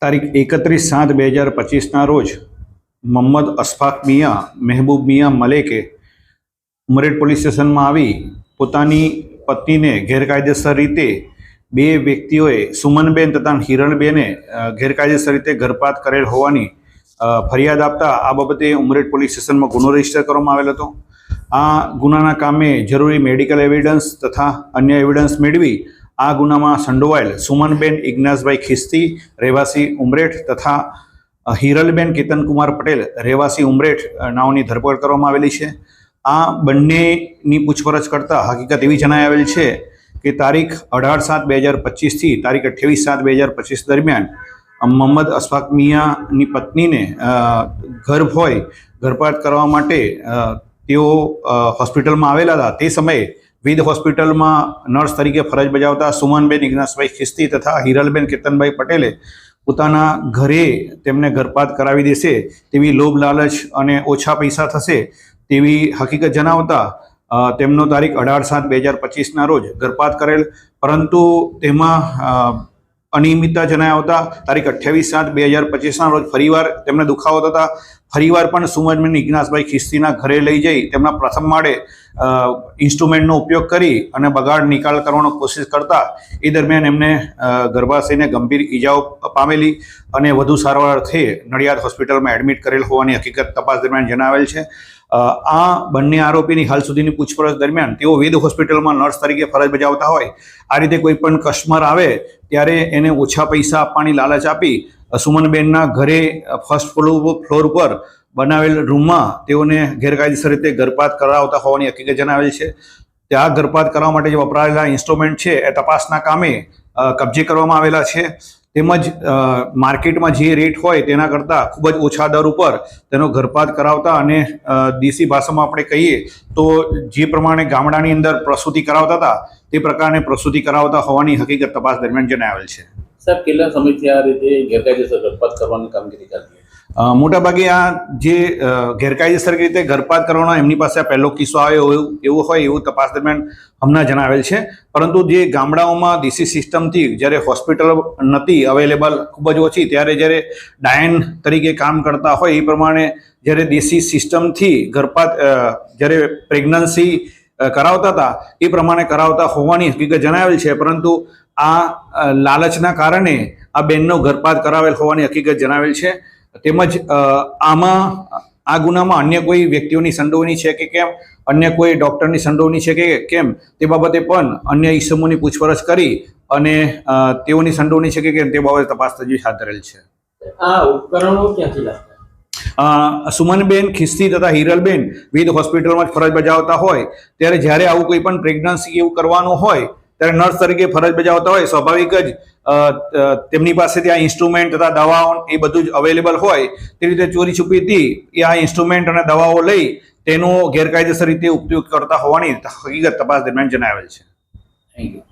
તારીખ 31/7/2025ના રોજ મોહમ્મદ અશફાક મિયા મહેબૂબ મિયા મલેકે ઉમરેઠ પોલીસ સ્ટેશનમાં આવી પોતાની પત્નીને ગેરકાયદેસર રીતે બે વ્યક્તિઓએ સુમનબેન તથા હિરણબેને ગેરકાયદેસર રીતે ગર્ભપાત કરેલ હોવાની ફરિયાદ આપતા આ બાબતે ઉમરેઠ પોલીસ સ્ટેશનમાં ગુનો રજીસ્ટર કરવામાં આવેલ હતો। આ ગુનાના કામે જરૂરી મેડિકલ એવિડન્સ તથા અન્ય એવિડન્સ મેળવી આ ગુનામાં સંડોવાયેલ સુમનબેન ઇગ્નાસભાઈ ખિસ્તી રહેવાસી ઉમરેઠ તથા હિરલબેન કેતનકુમાર પટેલ રહેવાસી ઉમરેઠ નાઓની ધરપકડ કરવામાં આવેલી છે। આ બંનેની પૂછપરછ કરતા હકીકત એવી જણાઈ આવેલ છે કે તારીખ 18/7/2025થી તારીખ 28/7/2025 દરમિયાન મોહમ્મદ અશફાક મિયાની પત્નીને ગર્ભપાત કરવા માટે તેઓ હોસ્પિટલમાં આવેલા હતા। તે સમયે વિધ હોસ્પિટલમાં નર્સ તરીકે ફરજ બજાવતા સુમનબેન ઇગ્નાસભાઈ ખિસ્તી તથા હિરલબેન કેતનભાઈ પટેલે પોતાના ઘરે તેમને ગર્ભપાત કરાવી દેશે તેવી લોભ લાલચ અને ઓછા પૈસા થશે તેવી હકીકત જણાવતા તેમનો તારીખ 18/7/2025ના રોજ ગર્ભપાત કરેલ, પરંતુ તેમાં અનિયમિતતા જણાઈ આવતા તારીખ 28/7/2025ના રોજ ફરીવાર તેમને દુખાવો થતા ફરીવાર પણ સુમનબેન ઇગ્નાસભાઈ ખિસ્તીના ઘરે લઈ જઈ તેમના પ્રથમ માળે ઇન્સ્ટ્રુમેન્ટનો ઉપયોગ કરી અને બગાડ નિકાલ કરવાનો કોશિશ કરતા એ દરમિયાન એમને ગર્ભાશયને ગંભીર ઈજાઓ પામેલી અને વધુ સારવાર અર્થે નડિયાદ હોસ્પિટલમાં એડમિટ કરેલ હોવાની હકીકત તપાસ દરમિયાન જણાવેલ છે। આ બંને આરોપીની હાલ સુધીની પૂછપરછ દરમિયાન તેઓ વેદ હોસ્પિટલમાં નર્સ તરીકે ફરજ બજાવતા હોય આ રીતે કોઈ પણ કસ્ટમર આવે ત્યારે એને ઓછા પૈસા આપવાની લાલચ આપી સુમનબેનના ઘરે ફર્સ્ટ ફ્લોર ઉપર બનાવેલ રૂમમાં તેઓને ગેરકાયદેસર રીતે ગર્ભપાત કરાવતા હોવાની હકીકત જણાવેલ છે। ત્યાં ગર્ભપાત કરવા માટે જે વપરાયેલા ઇન્સ્ટ્રુમેન્ટ છે એ તપાસના કામે કબજે કરવામાં આવેલા છે, તેમજ માર્કેટમાં જે રેટ હોય તેના કરતાં ખૂબ જ ઓછા દર ઉપર તેનો ગર્ભપાત કરાવતા અને દેશી ભાષામાં આપણે કહીએ તો જે પ્રમાણે ગામડાની અંદર પ્રસૂતિ કરાવતા હતા તે પ્રકારની પ્રસૂતિ કરાવતા હોવાની હકીકત તપાસ દરમિયાન જણાવેલ છે। સાહેબ, કેટલા સમયથી આ રીતે ગેરકાયદેસર ગર્ભપાત કરવાની કામગીરી ચાલતી? મોટાભાગે આ જે ગેરકાયદેસર રીતે ગર્ભપાત કરવાનો એમની પાસે આ પહેલો કિસ્સો આવ્યો એવું હોય એવું તપાસ દરમિયાન હમણાં જણાવેલ છે, પરંતુ જે ગામડાઓમાં દેશી સિસ્ટમથી જ્યારે હોસ્પિટલ નથી અવેલેબલ ખૂબ જ ઓછી ત્યારે જ્યારે ડાયન તરીકે કામ કરતા હોય એ પ્રમાણે જ્યારે દેશી સિસ્ટમથી ગર્ભપાત જ્યારે પ્રેગ્નન્સી કરાવતા હતા એ પ્રમાણે કરાવતા હોવાની હકીકત જણાવેલ છે, પરંતુ આ લાલચના કારણે આ બેનનો ગર્ભપાત કરાવેલ હોવાની હકીકત જણાવેલ છે। તેમજ આમાં આ ગુનામાં અન્ય કોઈ વ્યક્તિઓની સંડોવણી છે કે કેમ, અન્ય કોઈ ડૉક્ટરની સંડોવણી છે કે કેમ તે બાબતે પણ અન્ય ઈસમોની પૂછપરછ કરી અને તેઓની સંડોવણી છે કે કેમ તે બાબતે તપાસ તજવીજ હાથ ધરેલ છે। આ ઉપકરણો ક્યાંથી લાવતા? સુમનબેન ખિસ્તી તથા હિરલબેન વિવિધ હોસ્પિટલમાં જ ફરજ બજાવતા હોય ત્યારે જ્યારે આવું કોઈ પણ પ્રેગ્નન્સી એવું કરવાનું હોય ત્યારે નર્સ તરીકે ફરજ બજાવતા હોય સ્વાભાવિક જ તેમની પાસે ત્યાં ઇન્સ્ટ્રુમેન્ટ તથા દવાઓ એ બધું જ અવેલેબલ હોય તે રીતે ચોરી છુપીથી એ આ ઇન્સ્ટ્રુમેન્ટ અને દવાઓ લઈ તેનો ગેરકાયદેસર રીતે ઉપયોગ કરતા હોવાની હકીકત તપાસ દરમિયાન જણાવેલ છે। Thank you.